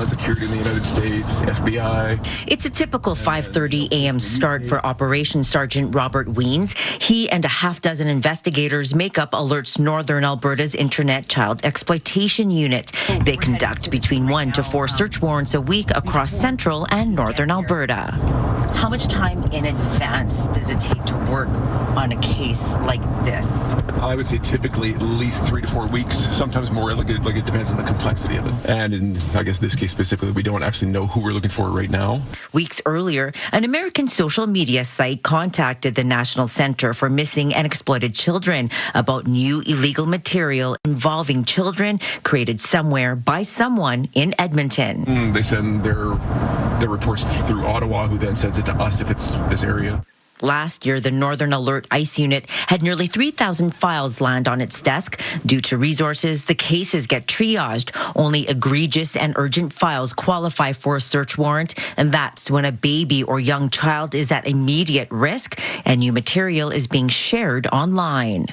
Homeland Security in the United States, FBI. It's a typical 5:30 a.m. start for Operations Sergeant Robert Wiens. He and a half dozen investigators make up Alert's Northern Alberta's Internet Child Exploitation Unit. They conduct between 1 to 4 search warrants a week across central and northern Alberta. How much time in advance does it take to work on a case like this? I would say typically at least 3 to 4 weeks, sometimes more, like it depends on the complexity of it. And in, I guess, this case specifically, we don't actually know who we're looking for right now. Weeks earlier, an American social media site contacted the National Center for Missing and Exploited Children about new illegal material involving children created somewhere by someone in Edmonton. They send their reports through Ottawa, who then sends it to us if it's this area. Last year, the Northern Alert ICE unit had nearly 3,000 files land on its desk. Due to resources, the cases get triaged. Only egregious and urgent files qualify for a search warrant, and that's when a baby or young child is at immediate risk and new material is being shared online.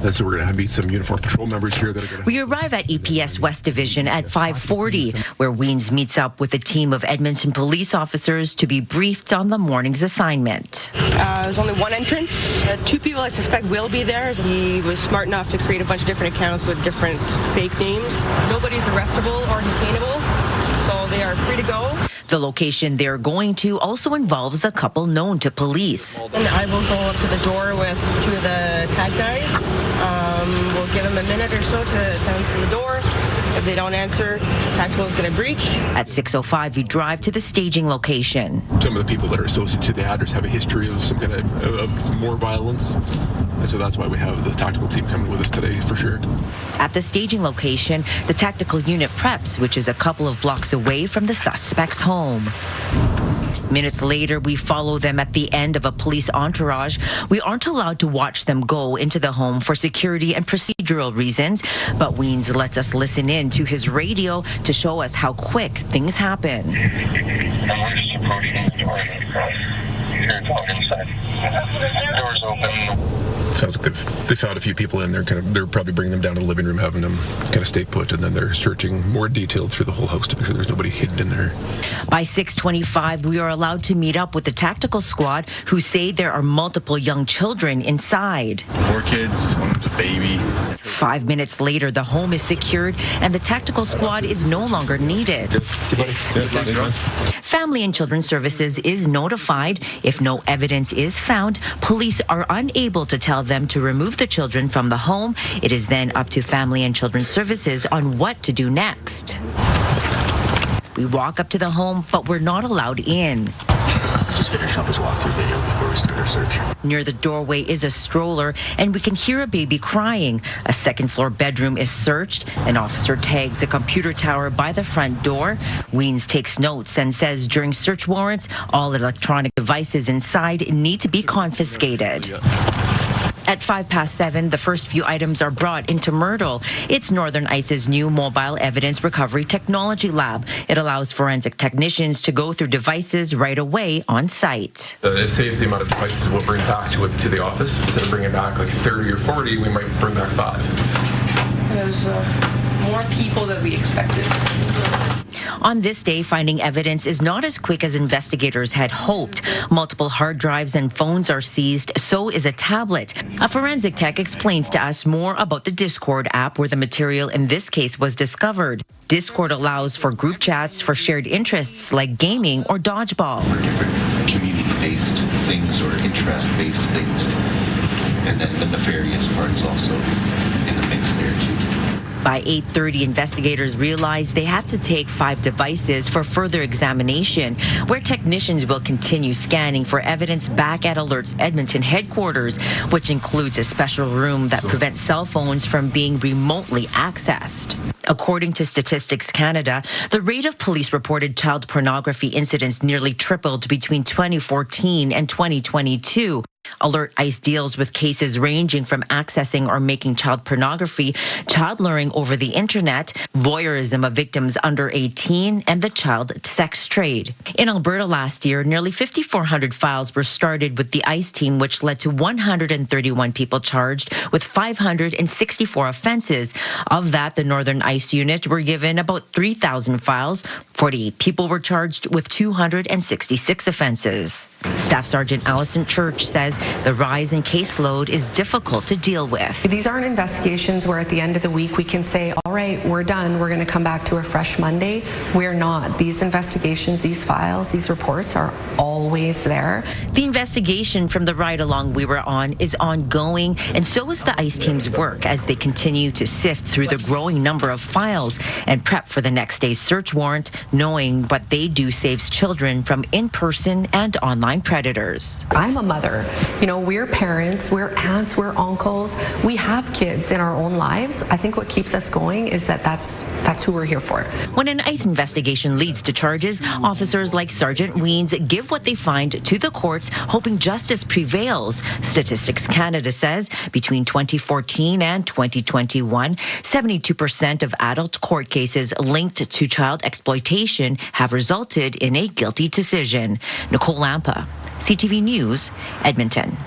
So we're going to meet some uniformed patrol members here that are going to... We arrive at EPS West Division at 5:40, where Wiens meets up with a team of Edmonton police officers to be briefed on the morning's assignment. There's only one entrance. 2 people I suspect will be there. He was smart enough to create a bunch of different accounts with different fake names. Nobody's arrestable or detainable, so they are free to go. The location they're going to also involves a couple known to police. And I will go up to the door with 2 of the tag guys. We'll give them a minute or so to attend to the door. If they don't answer, tactical is going to breach. At 6:05, we drive to the staging location. Some of the people that are associated to the address have a history of some kind of more violence. And so that's why we have the tactical team coming with us today, for sure. At the staging location, the tactical unit preps, which is a couple of blocks away from the suspect's home. Minutes later, we follow them at the end of a police entourage. We aren't allowed to watch them go into the home for security and procedural reasons, but Wiens lets us listen in to his radio to show us how quick things happen. We're just approaching the door. Here it's all inside. Doors open. Sounds like they found a few people in there. They're probably bringing them down to the living room, having them kind of stay put, and then they're searching more detailed through the whole house to make sure there's nobody hidden in there. By 6:25, we are allowed to meet up with the tactical squad, who say there are multiple young children inside. 4 kids, one's a baby. 5 minutes later, the home is secured and the tactical squad is no longer needed. See, buddy? Family and Children's Services is notified. If no evidence is found, police are unable to tell them to remove the children from the home. It is then up to Family and Children's Services on what to do next. We walk up to the home, but we're not allowed in. Just finish up his walkthrough video before we start our search. Near the doorway is a stroller, and we can hear a baby crying. A second-floor bedroom is searched. An officer tags a computer tower by the front door. Wiens takes notes and says during search warrants, all electronic devices inside need to be confiscated. At 7:05, the first few items are brought into Myrtle. It's Northern Ice's new mobile evidence recovery technology lab. It allows forensic technicians to go through devices right away on site. It saves the amount of devices we'll bring back to the office. Instead of bringing back like 30 or 40, we might bring back 5. There's more people than we expected. On this day, finding evidence is not as quick as investigators had hoped. Multiple hard drives and phones are seized, so is a tablet. A forensic tech explains to us more about the Discord app where the material in this case was discovered. Discord allows for group chats for shared interests like gaming or dodgeball. For different community-based things or interest-based things. And then the nefarious part is also in the mix there too. By 8:30, investigators realize they have to take 5 devices for further examination, where technicians will continue scanning for evidence back at Alert's Edmonton headquarters, which includes a special room that prevents cell phones from being remotely accessed. According to Statistics Canada, the rate of police-reported child pornography incidents nearly tripled between 2014 and 2022. Alert ICE deals with cases ranging from accessing or making child pornography, child luring over the internet, voyeurism of victims under 18, and the child sex trade. In Alberta last year, nearly 5,400 files were started with the ICE team, which led to 131 people charged with 564 offenses. Of that, the Northern ICE unit were given about 3,000 files. 48 people were charged with 266 offenses. Staff Sergeant Allison Church says the rise in caseload is difficult to deal with. These aren't investigations where at the end of the week we can say, all right, we're done, we're going to come back to a fresh Monday. We're not. These investigations, these files, these reports are always there. The investigation from the ride-along we were on is ongoing, and so is the ICE team's work as they continue to sift through the growing number of files and prep for the next day's search warrant, knowing what they do saves children from in-person and online predators. I'm a mother. You know, we're parents, we're aunts, we're uncles. We have kids in our own lives. I think what keeps us going is that's who we're here for. When an ICE investigation leads to charges, officers like Sergeant Weens give what they find to the courts, hoping justice prevails. Statistics Canada says between 2014 and 2021, 72% of adult court cases linked to child exploitation have resulted in a guilty decision. Nicole Lampa, CTV News, Edmonton.